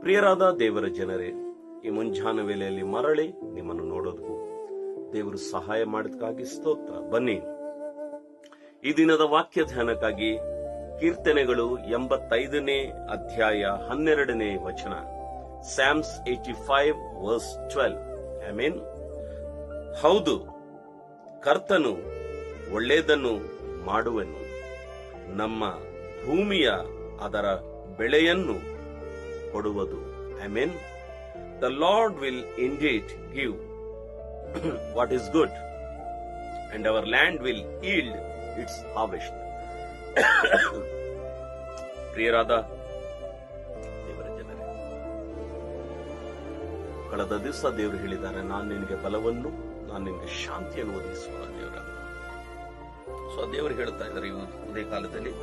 ಪ್ರಿಯರಾದ ದೇವರ ಜನರೇ, ಈ ಮುಂಜಾನೆ ವೇಳೆಯಲ್ಲಿ ಮರಳಿ ನಿಮ್ಮನ್ನು ನೋಡೋದಕ್ಕೂ ದೇವರು ಸಹಾಯ ಮಾಡಿದಕ್ಕಾಗಿ ಸ್ತೋತ್ರ. ಬನ್ನಿ, ಈ ದಿನದ ವಾಕ್ಯ ಧ್ಯಾನಕ್ಕಾಗಿ ಕೀರ್ತನೆಗಳು 85ನೇ ಅಧ್ಯಾಯ 12ನೇ ವಚನ, ಸ್ಯಾಮ್ಸ್ 85 ವರ್ಸ್ 12. ಆಮೆನ್. ಹೌದು, ಕರ್ತನು ಒಳ್ಳೆಯದನ್ನು ಮಾಡುವನು, ನಮ್ಮ ಭೂಮಿಯ ಅದರ ಬೆಳೆಯನ್ನು ಕೊಡುವುದು. Amen. The Lord will indeed give what is good, and our land will yield its harvest. ಪ್ರಿಯರಾದ ದೇವರ ಜನರೇ, ಕಳೆದ ದಿವಸ ದೇವರು ಹೇಳಿದ್ದಾರೆ, ನಾನು ನಿನಗೆ ಬಲವನ್ನು, ನಾನು ನಿನಗೆ ಶಾಂತಿಯನ್ನು ಒದಗಿಸುವ ದೇವರ. ಸೊ ದೇವರು ಹೇಳ್ತಾ ಇದ್ದಾರೆ ಇದೇ ಕಾಲದಲ್ಲಿ,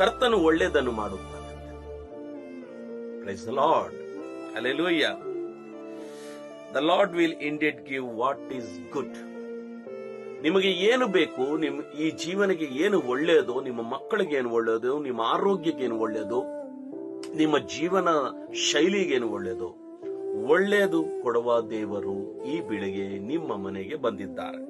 ಕರ್ತನು ಒಳ್ಳೆಯದನ್ನು ಮಾಡುತ್ತಾನೆ. Praise the Lord. Hallelujah. The Lord will indeed give what is good. ನಿಮಗೆ ಏನು ಬೇಕು, ಈ ಜೀವನಕ್ಕೆ ಏನು ಒಳ್ಳೆಯದು, ನಿಮ್ಮ ಮಕ್ಕಳಿಗೆ ಏನು ಒಳ್ಳೆಯದು, ನಿಮ್ಮ ಆರೋಗ್ಯಕ್ಕೆ ಏನು ಒಳ್ಳೆಯದು, ನಿಮ್ಮ ಜೀವನ ಶೈಲಿಗೆ ಏನು ಒಳ್ಳೆಯದು, ಒಳ್ಳೆಯದು ಕೊಡುವ ದೇವರು ಈ ಬೆಳೆಗೆ ನಿಮ್ಮ ಮನೆಗೆ ಬಂದಿದ್ದಾರೆ.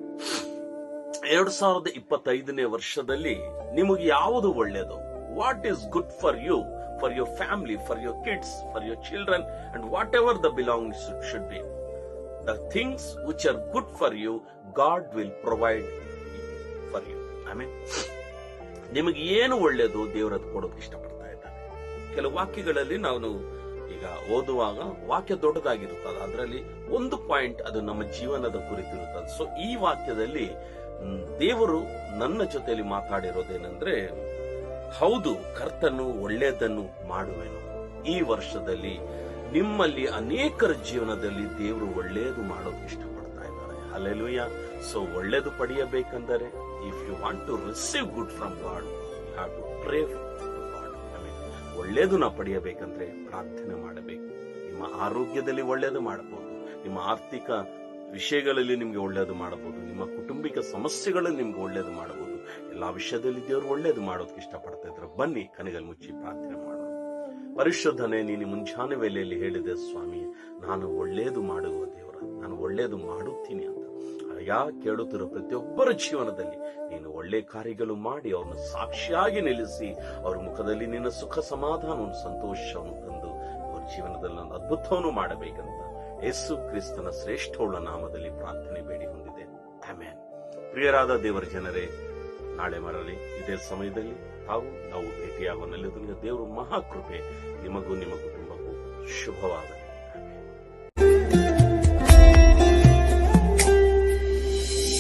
2025ನೇ ವರ್ಷದಲ್ಲಿ ನಿಮಗೆ ಯಾವುದು ಒಳ್ಳೆಯದು? What is good for you, for your family, for your kids, for your children, and whatever the belongs should be. The things which are good for you, God will provide for you. Amen. ನಿಮಗೆ ಏನು ಒಳ್ಳೆಯದು ದೇವರದ್ದು ಕೊಡೋಕೆ ಇಷ್ಟಪಡ್ತಾ ಇದ್ದಾರೆ. ಕೆಲವು ವಾಕ್ಯಗಳಲ್ಲಿ ನಾವು ಈಗ ಓದುವಾಗ ವಾಕ್ಯ ದೊಡ್ಡದಾಗಿರುತ್ತದೆ, ಅದರಲ್ಲಿ ಒಂದು ಪಾಯಿಂಟ್ ಅದು ನಮ್ಮ ಜೀವನದ ಕುರಿತಿರುತ್ತದೆ. ಸೊ ಈ ವಾಕ್ಯದಲ್ಲಿ ದೇವರು ನನ್ನ ಜೊತೆಯಲ್ಲಿ ಮಾತಾಡಿರೋದೇನೆಂದ್ರೆ, ಹೌದು, ಕರ್ತನು ಒಳ್ಳೆಯದನ್ನು ಮಾಡುವೆನು. ಈ ವರ್ಷದಲ್ಲಿ ನಿಮ್ಮಲ್ಲಿ ಅನೇಕರ ಜೀವನದಲ್ಲಿ ದೇವರು ಒಳ್ಳೆಯದು ಮಾಡೋಕೆ ಇಷ್ಟಪಡ್ತಾ ಇದ್ದಾರೆ. ಹಲ್ಲೆಲೂಯಾ. ಸೊ ಒಳ್ಳೆಯದು ಪಡೆಯಬೇಕೆಂದರೆ, if you want to receive good from God, you have to pray for God. ಒಳ್ಳೆಯದು ನಾವು ಪಡೆಯಬೇಕಂದ್ರೆ ಪ್ರಾರ್ಥನೆ ಮಾಡಬೇಕು. ನಿಮ್ಮ ಆರೋಗ್ಯದಲ್ಲಿ ಒಳ್ಳೆಯದು ಮಾಡಬಹುದು, ನಿಮ್ಮ ಆರ್ಥಿಕ ವಿಷಯಗಳಲ್ಲಿ ನಿಮ್ಗೆ ಒಳ್ಳೆಯದು ಮಾಡಬಹುದು, ನಿಮ್ಮ ಕುಟುಂಬಿಕ ಸಮಸ್ಯೆಗಳಲ್ಲಿ ನಿಮ್ಗೆ ಒಳ್ಳೆಯದು ಮಾಡಬಹುದು. ಎಲ್ಲಾ ವಿಷಯದಲ್ಲಿ ದೇವರು ಒಳ್ಳೆಯದು ಮಾಡೋದಕ್ಕೆ ಇಷ್ಟಪಡ್ತಾ ಇದ್ರು. ಬನ್ನಿ ಕಣ್ಣುಗಳು ಮುಚ್ಚಿ ಪ್ರಾರ್ಥನೆ ಮಾಡೋಣ. ಪರಿಶುದ್ಧನೇ, ನೀನು ಮುಂಜಾನೆ ವೇಳೆಯಲ್ಲಿ ಹೇಳಿದೆ, ಸ್ವಾಮಿ, ನಾನು ಒಳ್ಳೆಯದು ಮಾಡುವ ದೇವರ, ನಾನು ಒಳ್ಳೆಯದು ಮಾಡುತ್ತೀನಿ ಅಂತ. ಯಾ ಕೇಳುತ್ತಿರೋ ಪ್ರತಿಯೊಬ್ಬರ ಜೀವನದಲ್ಲಿ ನೀನು ಒಳ್ಳೆ ಕಾರ್ಯಗಳು ಮಾಡಿ ಅವ್ರನ್ನ ಸಾಕ್ಷಿಯಾಗಿ ನಿಲ್ಲಿಸಿ, ಅವ್ರ ಮುಖದಲ್ಲಿ ನಿನ್ನ ಸುಖ ಸಮಾಧಾನವನ್ನು, ಸಂತೋಷವನ್ನು ತಂದು ಅವ್ರ ಜೀವನದಲ್ಲಿ ಒಂದು ಅದ್ಭುತವನ್ನು ಮಾಡಬೇಕಂತ ಯೇಸು ಕ್ರಿಸ್ತನ ಶ್ರೇಷ್ಠವುಳ್ಳ ನಾಮದಲ್ಲಿ ಪ್ರಾರ್ಥನೆ ಬೇಡಿ ಹೊಂದಿದೆ. ಆಮೆನ್. ಪ್ರಿಯರಾದ ದೇವರ ಜನರೇ, ನಾಳೆ ಮರಳಿ ಇದೇ ಸಮಯದಲ್ಲಿ ನಾವು ಭೇಟಿಯಾಗುವ ದೇವರು ಮಹಾಕೃಪೆ ನಿಮಗೂ ನಿಮ್ಮ ಕುಟುಂಬಕ್ಕೂ ಶುಭವಾಗಲಿ.